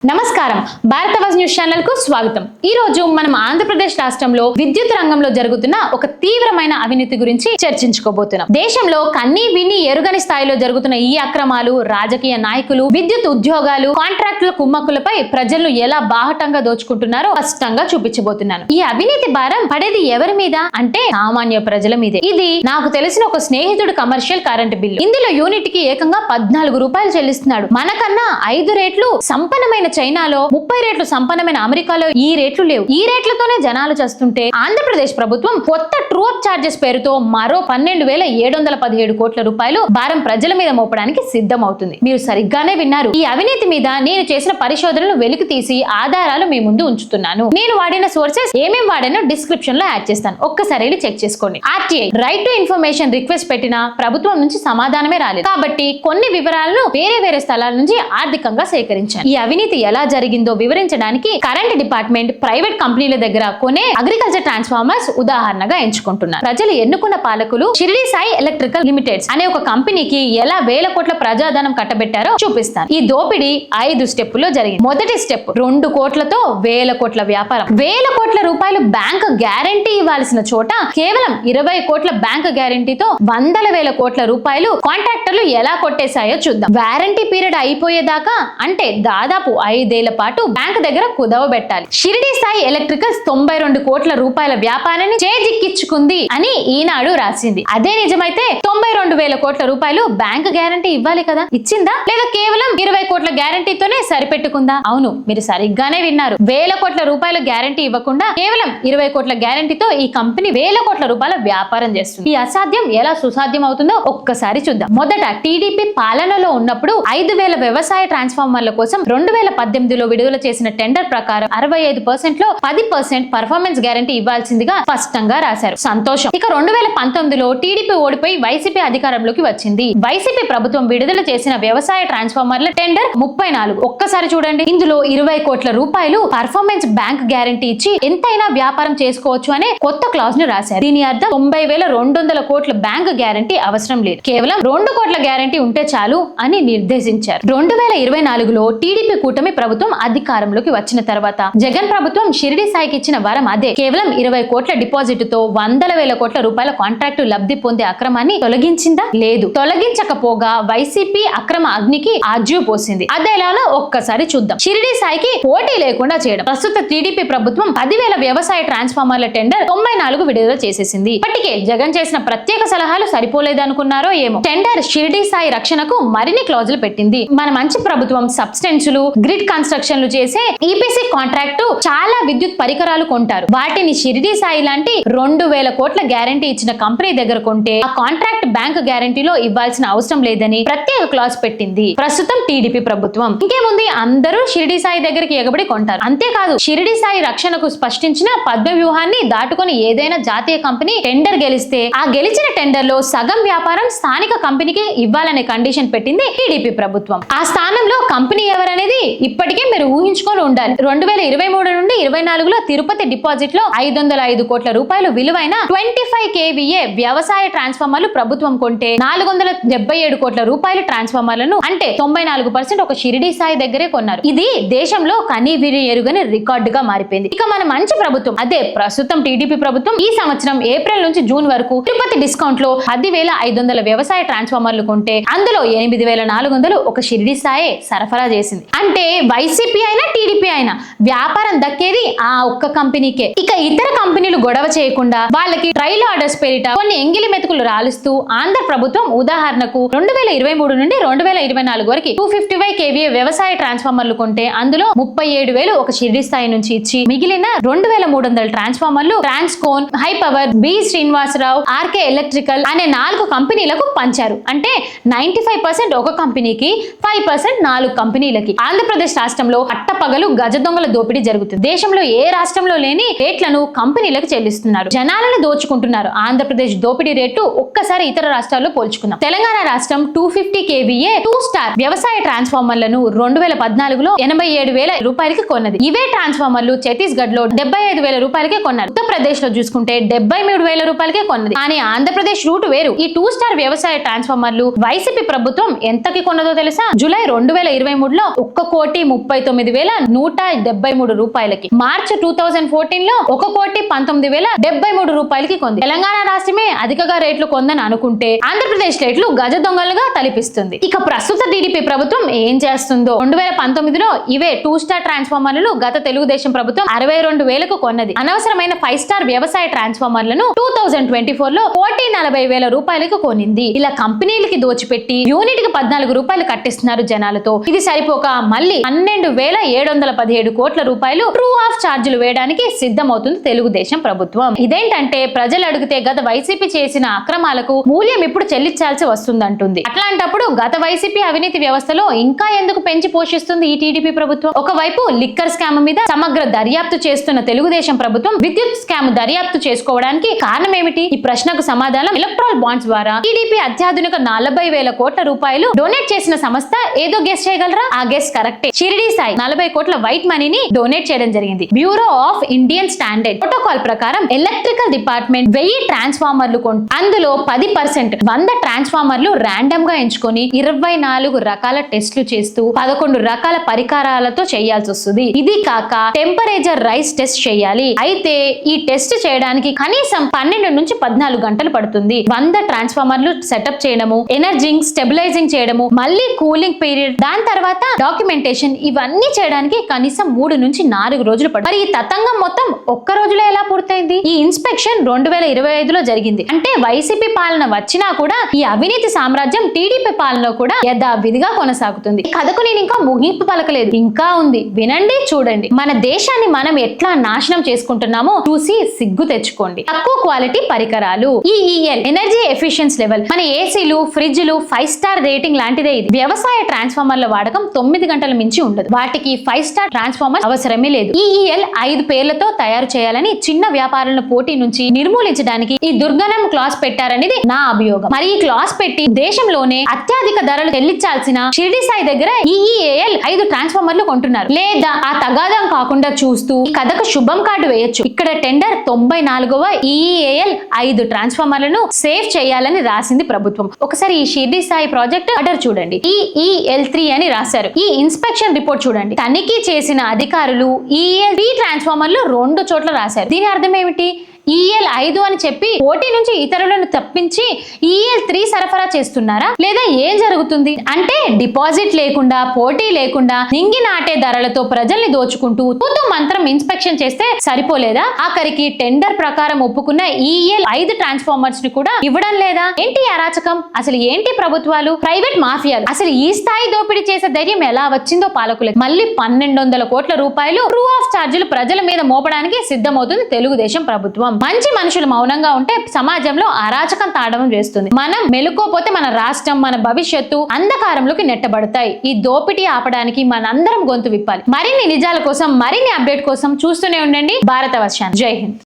నమస్కారం భారతవాజ్ news channel కు స్వాగతం। ఈ రోజు మనం ఆంధ్రప్రదేశ్ రాష్ట్రంలో విద్యుత్ రంగంలో జరుగుతున్న ఒక తీవ్రమైన అవినీతి గురించి చర్చించుకోబోతున్నాం। దేశంలో కన్నీ విని ఎరుగని స్థాయిలో జరుగుతున్న ఈ అక్రమాలు, రాజకీయ నాయకులు, విద్యుత్ ఉద్యోగాలు, కాంట్రాక్టుల కుమ్మక్కులపై ప్రజలను ఎలా బాహటంగా దోచుకుంటున్నారో స్పష్టంగా చూపించబోతున్నాను। ఈ అవినీతి భారం పడేది ఎవరి మీద అంటే సామాన్య ప్రజల మీదే। ఇది నాకు తెలిసిన ఒక స్నేహితుడు కమర్షియల్ కరెంట్ బిల్లు, ఇందులో యూనిట్ కి ఏకంగా 14 రూపాయలు చెల్లిస్తున్నాడు। మనకన్నా 5 రేట్లు సంపన్నమైన చైనాలో, 30 రేట్లు సంపన్నమైన అమెరికాలో ఈ రేట్లు లేవు। ఈ రేట్లతోనే జనాలు చేస్తుంటే ఆంధ్రప్రదేశ్ ప్రభుత్వం కొత్త ట్రూ అప్ చార్జెస్ పేరుతో మరో 12,717 కోట్ల రూపాయలు భారం ప్రజల మీద మోపడానికి సిద్ధమవుతుంది। మీరు సరిగ్గానే విన్నారు। ఈ అవినీతి మీద నేను చేసిన పరిశోధనలు వెలికి తీసి ఆధారాలు మీ ముందు ఉంచుతున్నాను। నేను వాడిన సోర్సెస్ ఏమేం వాడానో డిస్క్రిప్షన్ లో యాడ్ చేస్తాను, ఒక్కసారి వెళ్ళి చెక్ చేసుకోండి। RTI right to information request పెట్టినా ప్రభుత్వం నుంచి సమాధానమే రాలేదు, కాబట్టి కొన్ని వివరాలను వేరే స్థలాల నుంచి ఆర్థికంగా సేకరించాను। ఈ అవినీతి ఎలా జరిగిందో వివరించడానికి కరెంట్ డిపార్ట్మెంట్ ప్రైవేట్ కంపెనీల దగ్గర కొనే అగ్రికల్చర్ ట్రాన్స్ఫార్మర్స్ ఉదాహరణగా ఎంచుకుంటున్నారు। ప్రజలు ఎన్నుకున్న పాలకులు షిరిడి సాయి ఎలక్ట్రికల్ లిమిటెడ్స్ అనే ఒక కంపెనీకి ఎలా వేల కోట్ల ప్రజాధనం కట్టబెట్టారో చూపిస్తాను। ఈ దోపిడీ 5 స్టెప్పుల్లో జరిగింది। మొదటి స్టెప్ 2 కోట్లతో వేల కోట్ల వ్యాపారం। వేల కోట్ల రూపాయలు బ్యాంక్ గ్యారంటీ ఇవ్వాల్సిన చోట కేవలం 20 కోట్ల బ్యాంక్ గ్యారంటీతో వందల వేల కోట్ల రూపాయలు కాంట్రాక్టర్లు ఎలా కొట్టేశాయో చూద్దాం। వారంటీ పీరియడ్ అయిపోయేదాకా అంటే దాదాపు 5 ఏళ్ల పాటు బ్యాంక్ దగ్గర కుదవబెట్టాలి। షిరిడి సాయి ఎలక్ట్రికల్స్ 92 కోట్ల రూపాయల వ్యాపారాన్ని చేజిక్కించుకుంది అని ఈనాడు రాసింది। అదే నిజమైతే 92,000 కోట్ల రూపాయలు బ్యాంక్ గ్యారంటీ ఇవ్వాలి కదా, ఇచ్చిందా లేదా కేవలం 20 కోట్ల గ్యారంటీతోనే సరిపెట్టుకుందా? అవును, మీరు సరిగ్గానే విన్నారు। వేల కోట్ల రూపాయల గ్యారంటీ ఇవ్వకుండా కేవలం 20 కోట్ల గ్యారంటీతో ఈ కంపెనీ వేల కోట్ల రూపాయల వ్యాపారం చేస్తుంది। ఈ అసాధ్యం ఎలా సుసాధ్యం అవుతుందో ఒక్కసారి చూద్దాం। మొదట టీడీపీ పాలనలో ఉన్నప్పుడు 5,000 వ్యవసాయ ట్రాన్స్ఫార్మర్ల కోసం 2018లో విడుదల చేసిన టెండర్ ప్రకారం 65% లో 10% పర్ఫార్మెన్స్ గ్యారంటీ ఇవ్వాల్సిందిగా స్పష్టంగా రాశారు। సంతోషం। ఇక 2019లో టీడీపీ ఓడిపోయి వైసీపీ అధికారంలోకి వచ్చింది। వైసీపీ ప్రభుత్వం విడుదల చేసిన వ్యవసాయ ట్రాన్స్ఫార్మర్ల టెండర్ 34 ఒక్కసారి చూడండి। ఇందులో 20 కోట్ల రూపాయలు పర్ఫార్మెన్స్ బ్యాంక్ గ్యారంటీ ఇచ్చి ఎంతైనా వ్యాపారం చేసుకోవచ్చు అనే కొత్త క్లాజ్ ను రాశారు। దీని అర్థం 90,200 కోట్ల బ్యాంక్ గ్యారంటీ అవసరం లేదు, కేవలం 2 కోట్ల గ్యారంటీ ఉంటే చాలు అని నిర్దేశించారు। 2024లో టీడీపీ కూటమి ప్రభుత్వం అధికారంలోకి వచ్చిన తర్వాత జగన్ ప్రభుత్వం షిరిడి సాయికి ఇచ్చిన వరం అదే, కేవలం 20 కోట్ల డిపాజిట్ తో వందల వేల కోట్ల రూపాయల కాంట్రాక్టు లబ్ధి పొందే అక్రమాన్ని తొలగించిందా? లేదు। తొలగించకపోగా వైసీపీ అక్రమ అగ్నికి ఆజ్యం పోసింది। అదేలానో ఒక్కసారి చూద్దాం। షిరిడి సాయికి పోటీ లేకుండా చేయడం। ప్రస్తుత టీడీపీ ప్రభుత్వం 10,000 వ్యవసాయ ట్రాన్స్ఫార్మర్ల టెండర్ 94 విడుదల చేసేసింది। ఇప్పటికే జగన్ చేసిన ప్రత్యేక సలహాలు సరిపోలేదనుకున్నారో ఏమో, టెండర్ షిరిడి సాయి రక్షణకు మరిన్ని క్లాజులు పెట్టింది। మన మంచి ప్రభుత్వం సబ్స్టెన్సులు, గ్రిడ్ కన్స్ట్రక్షన్లు చేసే ఈపీసీ కాంట్రాక్టు చాలా విద్యుత్ పరికరాలు కొంటారు। వాటిని షిరిడి సాయి లాంటి 2,000 కోట్ల గ్యారంటీ ఇచ్చిన కంపెనీ దగ్గర కొంటే ఆ కాంట్రాక్ట్ బ్యాంక్ గ్యారంటీలో ఇవ్వాల్సిన అవసరం లేదని ప్రత్యేక క్లాజ్ పెట్టింది ప్రస్తుతం టీడీపీ ప్రభుత్వం। ఇంకేముంది, అందరూ షిరిడి సాయి దగ్గరికి ఎగబడి కొంటారు। అంతేకాదు, షిరిడి సాయి రక్షణకు స్పష్టించిన పద్మ వ్యూహాన్ని దాటుకొని ఏదైనా జాతీయ కంపెనీ టెండర్ గెలిస్తే ఆ గెలిచిన టెండర్ లో సగం వ్యాపారం స్థానిక కంపెనీకి ఇవ్వాలనే కండిషన్ పెట్టింది టీడీపీ ప్రభుత్వం। ఆ స్థానంలో కంపెనీ ఎవరనేది ఇప్పటికే మీరు ఊహించుకొని ఉండాలి। 2023 నుండి 24లో తిరుపతి డిపాజిట్ లో 505 కోట్ల రూపాయలు విలువైన 25 kVA వ్యవసాయ ట్రాన్స్ఫార్మర్లు ప్రభుత్వం కొంటే 477 కోట్ల రూపాయల ట్రాన్స్ఫార్మర్లను అంటే 94% ఒక షిరిడి సాయి దగ్గరే కొన్నారు। ఇది దేశంలో కనీవిని ఎరుగని రికార్డుగా మారిపోయింది। ఇక మన మంచి ప్రభుత్వం అదే ప్రస్తుతం టీడీపీ ప్రభుత్వం ఈ సంవత్సరం ఏప్రిల్ నుంచి జూన్ వరకు తిరుపతి డిస్కౌంట్ లో 10,500 వ్యవసాయ ట్రాన్స్ఫార్మర్లు కొంటే అందులో 8,400 ఒక షిరిడి సాయే సరఫరా చేసింది। అంటే వైసీపీ అయినా టీడీపీ అయినా వ్యాపారం దక్కేది ఆ ఒక్క కంపెనీకే। ఇక ఇతర కంపెనీలు గొడవ చేయకుండా వాళ్ళకి ట్రయల్ ఆర్డర్స్ పేరిట కొన్ని ఎంగిలి మెతుకులు రాలుస్తూ ఆంధ్ర ప్రభుత్వం ఉదాహరణకు 2023 నుండి 2024 వరకు 255 kVA వ్యవసాయ ట్రాన్స్ఫార్మర్లు కొంటే అందులో 37,000 ఒక షిరిడి స్థాయి నుంచి ఇచ్చి మిగిలిన 2,300 ట్రాన్స్ఫార్మర్లు Transcon, high power, B Srinivasarao, RK electrical అనే 4 కంపెనీలకు పంచారు। అంటే 95% ఒక కంపెనీకి, 5% 4 కంపెనీలకి। ఆంధ్రప్రదేశ్ రాష్ట్రంలో పట్టపగలు గజ దొంగల దోపిడీ జరుగుతుంది। దేశంలో ఏ రాష్ట్రంలో లేని రేట్లను కంపెనీలకు చెల్లిస్తున్నారు, జనాలను దోచుకుంటున్నారు। ఆంధ్రప్రదేశ్ దోపిడీ రేటు ఒక్కసారి ఇతర రాష్ట్రాల్లో పోల్చుకుందాం। తెలంగాణ రాష్ట్రం 250 kVA 2 స్టార్ వ్యవసాయ ట్రాన్స్ఫార్మర్లను 2014లో 87,000 రూపాయలకి కొన్నది। ఇవే ట్రాన్స్ఫార్మర్లు ఛత్తీస్గఢ్ లో 75,000 రూపాయలకే కొన్నారు। ఉత్తరప్రదేశ్ లో చూసుకుంటే 73,000 రూపాయలకే కొన్నది। కానీ ఆంధ్రప్రదేశ్ రూట్ వేరు। ఈ 2 స్టార్ వ్యవసాయ ట్రాన్స్ఫార్మర్లు వైసీపీ ప్రభుత్వం ఎంతకి కొన్నదో తెలుసా? జూలై 2023లో 1,30,30,000 1,39,173 రూపాయలకి. మార్చి 2014 లో 1,19,073 రూపాయలకి కొంది. తెలంగాణ రాష్ట్రమే అధికంగా రేట్లు కొందని అనుకుంటే ఆంధ్రప్రదేశ్ రేట్లు గజ దొంగలుగా తలపిస్తుంది. ఇక ప్రస్తుత టీడీపీ ప్రభుత్వం ఏం చేస్తుందో 2019లో ఇవే 2 స్టార్ ట్రాన్స్ఫార్మర్లు గత తెలుగుదేశం ప్రభుత్వం 62,000కు కొన్నది. అనవసరమైన 5 స్టార్ వ్యవసాయ ట్రాన్స్ఫార్మర్లను 2024లో 1,40,000 రూపాయలకు కొనింది. ఇలా కంపెనీలకి దోచిపెట్టి యూనిట్ కి 14 రూపాయలు కట్టిస్తున్నారు జనాలతో. ఇది సరిపోక మళ్ళీ 12,717 కోట్ల రూపాయలు ట్రూ ఆఫ్ ఛార్జీలు వేయడానికి సిద్ధమవుతుంది తెలుగుదేశం ప్రభుత్వం. ఇదేంటంటే ప్రజలు అడిగితే గత వైసీపీ చేసిన అక్రమాలకు మూల్యం ఇప్పుడు చెల్లించాల్సి వస్తుందంటుంది. అట్లాంటప్పుడు గత వైసీపీ అవినీతి వ్యవస్థలో ఇంకా ఎందుకు పెంచి పోషిస్తుంది ఈ టీడీపీ ప్రభుత్వం? ఒకవైపు లిక్కర్ స్కామ్ మీద సమగ్ర దర్యాప్తు చేస్తున్న తెలుగుదేశం ప్రభుత్వం విద్యుత్ స్కామ్ దర్యాప్తు చేసుకోవడానికి కారణం ఏమిటి? ఈ ప్రశ్నకు సమాధానం ఎలక్ట్రల్ బాండ్స్ ద్వారా టీడీపీ అత్యాధునిక 40,000 కోట్ల రూపాయలు డొనేట్ చేసిన సంస్థ ఏదో గెస్ చేయగలరా? ఆ గెస్ కరెక్టే. షిరిడి సాయి 40 కోట్ల వైట్ మనీని డొనేట్ చేయడం జరిగింది. Bureau of Indian standard protocol ప్రకారం ఎలక్ట్రికల్ డిపార్ట్మెంట్ 1000 ట్రాన్స్ఫార్మర్లు అందులో 10% 100 ట్రాన్స్ఫార్మర్లు ర్యాండమ్ గా ఎంచుకొని 24 రకాల టెస్టులు చేస్తూ 11 రకాల పరికరాలతో చేయాల్సి వస్తుంది. ఇది కాక టెంపరేచర్ రైస్ టెస్ట్ చేయాలి. అయితే ఈ టెస్ట్ చేయడానికి కనీసం 12 నుంచి 14 గంటలు పడుతుంది. 100 ట్రాన్స్ఫార్మర్లు సెటప్ చేయడము, ఎనర్జింగ్ స్టెబిలైజింగ్ చేయడము, మళ్ళీ కూలింగ్ పీరియడ్, దాని తర్వాత డాక్యుమెంటేషన్, ఇవన్నీ చేయడానికి కనీసం 3 నుంచి 4 రోజులు పడుతుంది. మరి ఈ తతంగం మొత్తం ఒక్క రోజులో ఎలా పూర్తయింది? ఈ ఇన్స్పెక్షన్ 2025లో జరిగింది. అంటే వైసీపీ పాలన వచ్చినా కూడా ఈ అవినీతి సామ్రాజ్యం టీడీపీ పాలనలో కూడా యథావిధిగా కొనసాగుతుంది. ఈ కథకు నేను ఇంకా ముగింపు పలకలేదు, ఇంకా ఉంది, వినండి, చూడండి. మన దేశాన్ని మనం ఎట్లా నాశనం చేసుకుంటున్నామో చూసి సిగ్గు తెచ్చుకోండి. తక్కువ క్వాలిటీ పరికరాలు, ఈఈఎల్ ఎనర్జీ ఎఫిషియన్స్ లెవెల్, మన ఏసీలు, ఫ్రిడ్జ్లు 5 స్టార్ రేటింగ్ లాంటిదే ఇది. వ్యవసాయ ట్రాన్స్ఫార్మర్ల వాడకం 9 గంటల మించి ఉండదు. వాటికి 5 స్టార్ ట్రాన్స్ఫార్మర్ అవసరమే లేదు. ఈఈఎల్ 5 పేర్లతో తయారు చేయాలని చిన్న వ్యాపారుల పోటీ నుంచి నిర్మూలించడానికి ఈ దుర్గణం క్లాస్ పెట్టారనేది నా అభియోగం. మరి ఈ క్లాస్ పెట్టి దేశంలోనే అత్యధిక ధరలు చెల్లించాల్సిన షిరిడి సాయి దగ్గర ఈఈఎల్ 5 ట్రాన్స్ఫార్మర్లు కొంటున్నారు. లేదా ఆ తగాదం కాకుండా చూస్తూ ఈ కథకు శుభం కార్డు వేయొచ్చు. ఇక్కడ టెండర్ 94వ ఈఈఎల్ 5 ట్రాన్స్ఫార్మర్లను సేవ్ చేయాలని రాసింది ప్రభుత్వం. ఒకసారి ఈ షిరిడి సాయి ప్రాజెక్ట్ ఆర్డర్ చూడండి. ఈఈఎల్ 3 అని రాశారు. ఈ ఇన్స్పెక్షన్ రిపోర్ట్ చూడండి. తనిఖీ చేసిన అధికారులు ఈఈఎల్ 3 ట్రాన్స్ఫార్మర్లు 2 చోట్ల రాశారు. దీని అర్థం ఏమిటి? ఈఎల్ 5 అని చెప్పి పోటీ నుంచి ఇతరులను తప్పించి ఈఎల్ 3 సరఫరా చేస్తున్నారా? లేదా ఏం జరుగుతుంది? అంటే డిపాజిట్ లేకుండా, పోటీ లేకుండా, నింగి నాటే ధరలతో ప్రజల్ని దోచుకుంటూ తూతు మంత్రం ఇన్స్పెక్షన్ చేస్తే సరిపోలేదా? ఆఖరికి టెండర్ ప్రకారం ఒప్పుకున్న ఈఎల్ 5 ట్రాన్స్ఫార్మర్స్ ని కూడా ఇవ్వడం లేదా? ఏంటి అరాచకం? అసలు ఏంటి ప్రభుత్వాలు, ప్రైవేట్ మాఫియాలు? అసలు ఈ స్థాయి దోపిడీ చేసే ధైర్యం ఎలా వచ్చిందో పాలకులకు. మళ్ళీ 1,200 కోట్ల రూపాయలు ట్రూ ఆఫ్ ఛార్జీలు ప్రజల మీద మోపడానికి సిద్ధమవుతుంది తెలుగుదేశం ప్రభుత్వం. మంచి మనుషులు మౌనంగా ఉంటే సమాజంలో అరాచకం తాండవం చేస్తుంది. మనం మెలుకోపోతే మన రాష్ట్రం, మన భవిష్యత్తు అంధకారంలోకి నెట్టబడతాయి. ఈ దోపిడీ ఆపడానికి మనందరం గొంతు విప్పాలి. మరిన్ని నిజాల కోసం, మరిన్ని అప్డేట్ కోసం చూస్తూనే ఉండండి భారతవర్షాన్ని. జై హింద్.